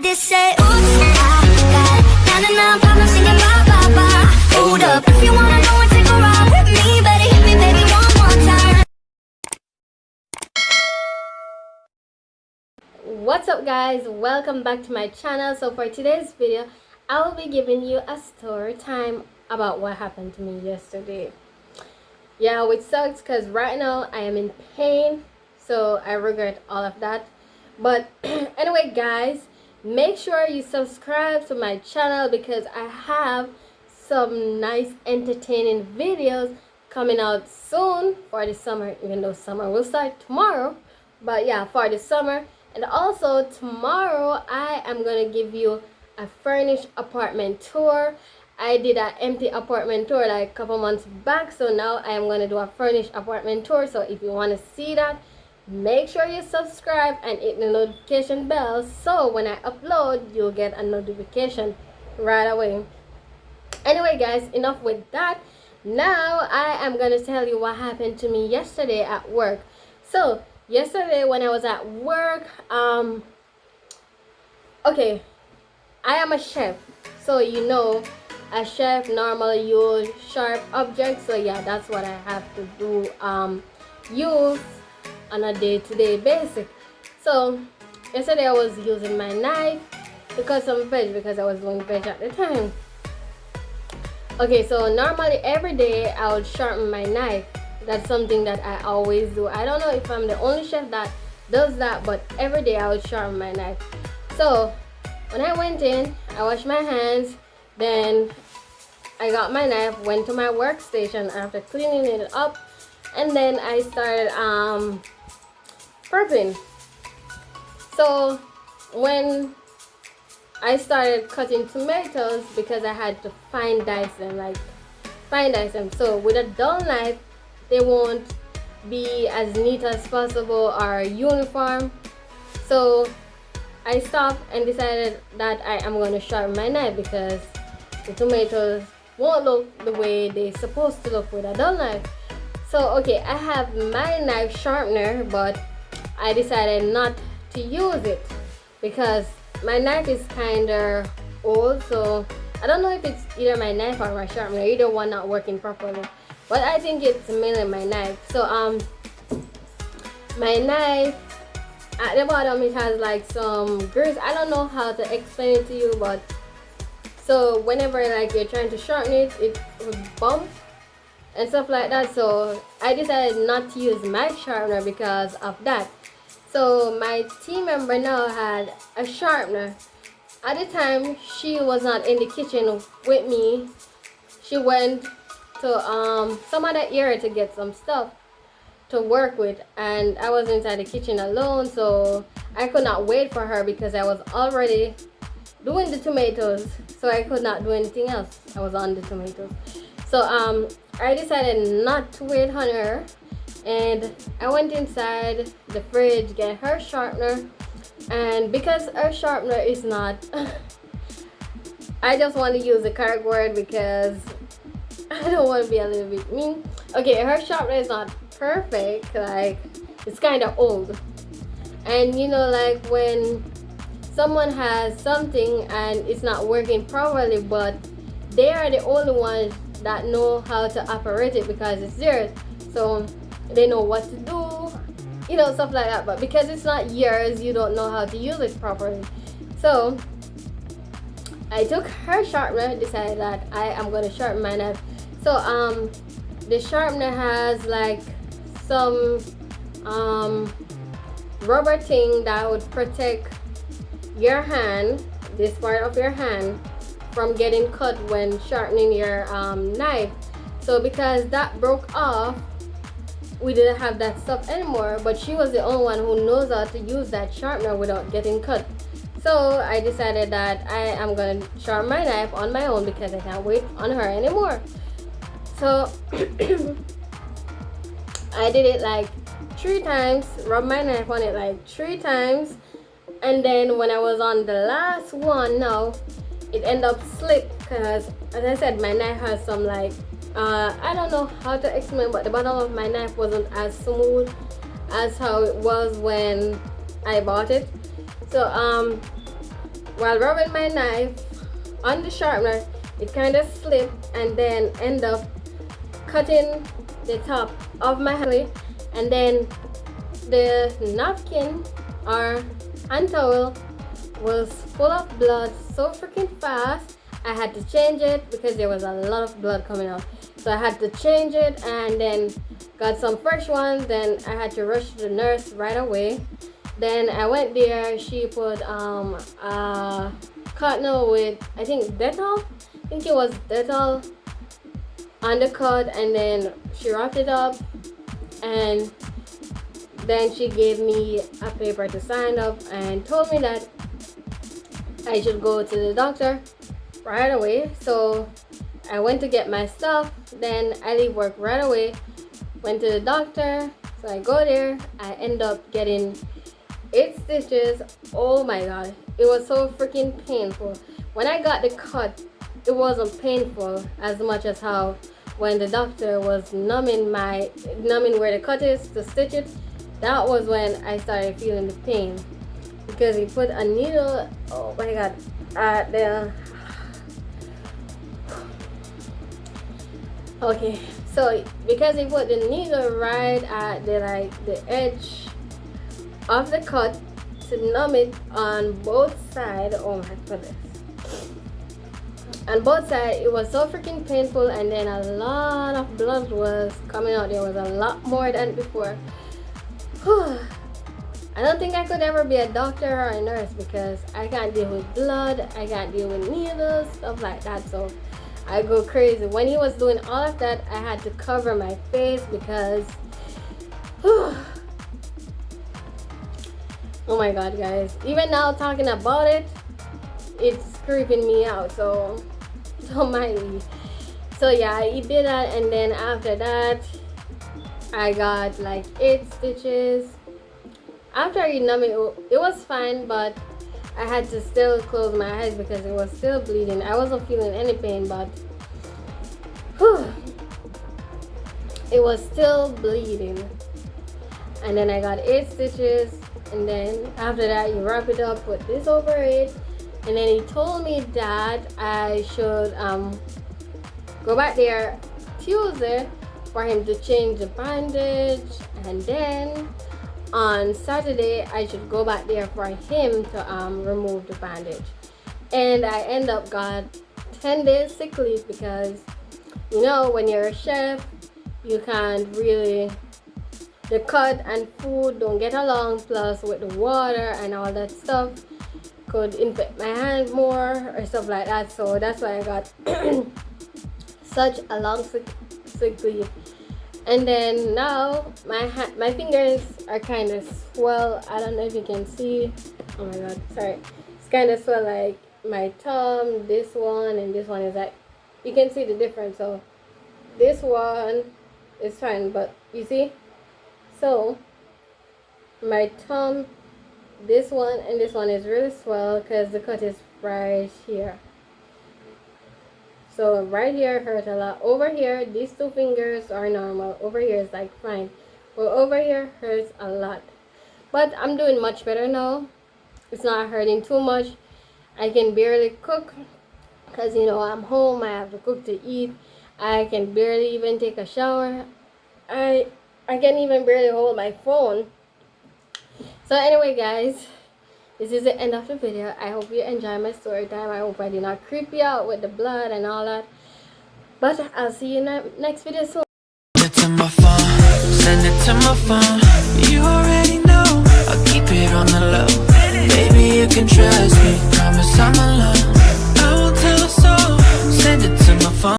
like this, say, oops, I got na problems singing bye, bye, bye. Hold up, if you wanna go and take a ride with me, better hit me, baby, one more time. What's up guys, welcome back to my channel. So for today's video I will be giving you a story time about what happened to me yesterday. Yeah, which sucks because right now I am in pain, so I regret all of that. But anyway guys, make sure you subscribe to my channel because I have some nice entertaining videos coming out soon for the summer, even though summer will start tomorrow. But yeah, for the summer. And also tomorrow I am gonna give you a furnished apartment tour. I did an empty apartment tour like a couple months back, so now I am gonna do a furnished apartment tour. So if you want to see that, make sure you subscribe and hit the notification bell, so when I upload you'll get a notification right away. Anyway guys, enough with that. Now I am gonna tell you what happened to me yesterday at work. So yesterday when I was at work, okay, I am a chef, so you know a chef normally use sharp objects, so yeah, that's what I have to do, use on a day-to-day basis. So yesterday I was using my knife to cut some veg because I was doing veg at the time. Okay, so normally every day I would sharpen my knife. That's something that I always do. I don't know if I'm the only chef that does that, but every day I would sharpen my knife. So when I went in, I washed my hands, then I got my knife, went to my workstation after cleaning it up, and then I started prepping. So when I started cutting tomatoes, because I had to fine dice them, so with a dull knife they won't be as neat as possible or uniform. So I stopped and decided that I am going to sharpen my knife because the tomatoes won't look the way they're supposed to look with a dull knife. So okay, I have my knife sharpener, but I decided not to use it because my knife is kinda old, so I don't know if it's either my knife or my sharpener, either one not working properly, but I think it's mainly my knife. So my knife, at the bottom it has like some grease. I don't know how to explain it to you, but so whenever like you're trying to sharpen it, it would bump and stuff like that. So I decided not to use my sharpener because of that. So my team member now had a sharpener. At the time she was not in the kitchen with me. She went to some other area to get some stuff to work with, and I was inside the kitchen alone, so I could not wait for her because I was already doing the tomatoes, so I could not do anything else. I was on the tomatoes. So I decided not to wait on her, and I went inside the fridge, get her sharpener, and because her sharpener is not I just want to use the correct word because I don't want to be a little bit mean. Okay, her sharpener is not perfect, like it's kind of old, and you know, like when someone has something and it's not working properly, but they are the only ones that know how to operate it because it's theirs, so they know what to do, you know, stuff like that. But because it's not yours, you don't know how to use it properly. So I took her sharpener, decided that I am going to sharpen my knife. So the sharpener has like some rubber thing that would protect your hand, this part of your hand, from getting cut when sharpening your knife. So because that broke off, we didn't have that stuff anymore, but she was the only one who knows how to use that sharpener without getting cut. So I decided that I am going to sharpen my knife on my own because I can't wait on her anymore. So I did it like 3 times, rubbed my knife on it like 3 times, and then when I was on the last one, now it ended up slip because, as I said, my knife has some like I don't know how to explain, but the bottom of my knife wasn't as smooth as how it was when I bought it. So while rubbing my knife on the sharpener, it kind of slipped and then end up cutting the top of my hand, and then the napkin or hand towel was full of blood so freaking fast. I had to change it because there was a lot of blood coming out, so I had to change it and then got some fresh ones. Then I had to rush to the nurse right away. Then I went there. She put cotton with, I think, Dettol. I think it was Dettol on the cut, and then she wrapped it up, and then she gave me a paper to sign up and told me that I should go to the doctor right away. So I went to get my stuff. Then I leave work right away, went to the doctor. So I go there. I end up getting 8 stitches. Oh my god, it was so freaking painful. When I got the cut, it wasn't painful as much as how when the doctor was numbing where the cut is to stitch it. That was when I started feeling the pain, because he put a needle, oh my god, at the, okay, so because he put the needle right at the edge of the cut to numb it on both sides. Oh my goodness, on both sides it was so freaking painful, and then a lot of blood was coming out. There was a lot more than before. I don't think I could ever be a doctor or a nurse, because I can't deal with blood, I can't deal with needles, stuff like that. So I go crazy. When he was doing all of that, I had to cover my face because oh my god, guys, even now talking about it, it's creeping me out, so don't mind me. So yeah, he did that, and then after that I got like 8 stitches. After he numbed it was fine, but I had to still close my eyes because it was still bleeding. I wasn't feeling any pain, but it was still bleeding. And then I got 8 stitches, and then after that you wrap it up, put this over it, and then he told me that I should go back there Tuesday for him to change the bandage, and then on Saturday I should go back there for him to remove the bandage. And I end up got 10 days sick leave, because you know, when you're a chef, you can't really, the cut and food don't get along, plus with the water and all that stuff could infect my hand more or stuff like that. So that's why I got such a long sick leave. And then now my fingers are kind of swell. I don't know if you can see. Oh my god, sorry. It's kind of swell, like my thumb, this one, and this one is like, you can see the difference. So this one is fine, but you see, so my thumb, this one and this one is really swell because the cut is right here. So right here hurt a lot. Over here, these 2 fingers are normal. Over here is like fine, but over here hurts a lot. But I'm doing much better now. It's not hurting too much. I can barely cook because, you know, I'm home. I have to cook to eat. I can barely even take a shower. I can even barely hold my phone. So anyway, guys, this is the end of the video. I hope you enjoy my story time. I hope I did not creep you out with the blood and all that. But I'll see you in the next video soon. Send it to my phone, send it to my phone. You already know, I'll keep it on the low. Baby, you can trust me, promise I'm alone. I won't tell a soul, send it to my phone.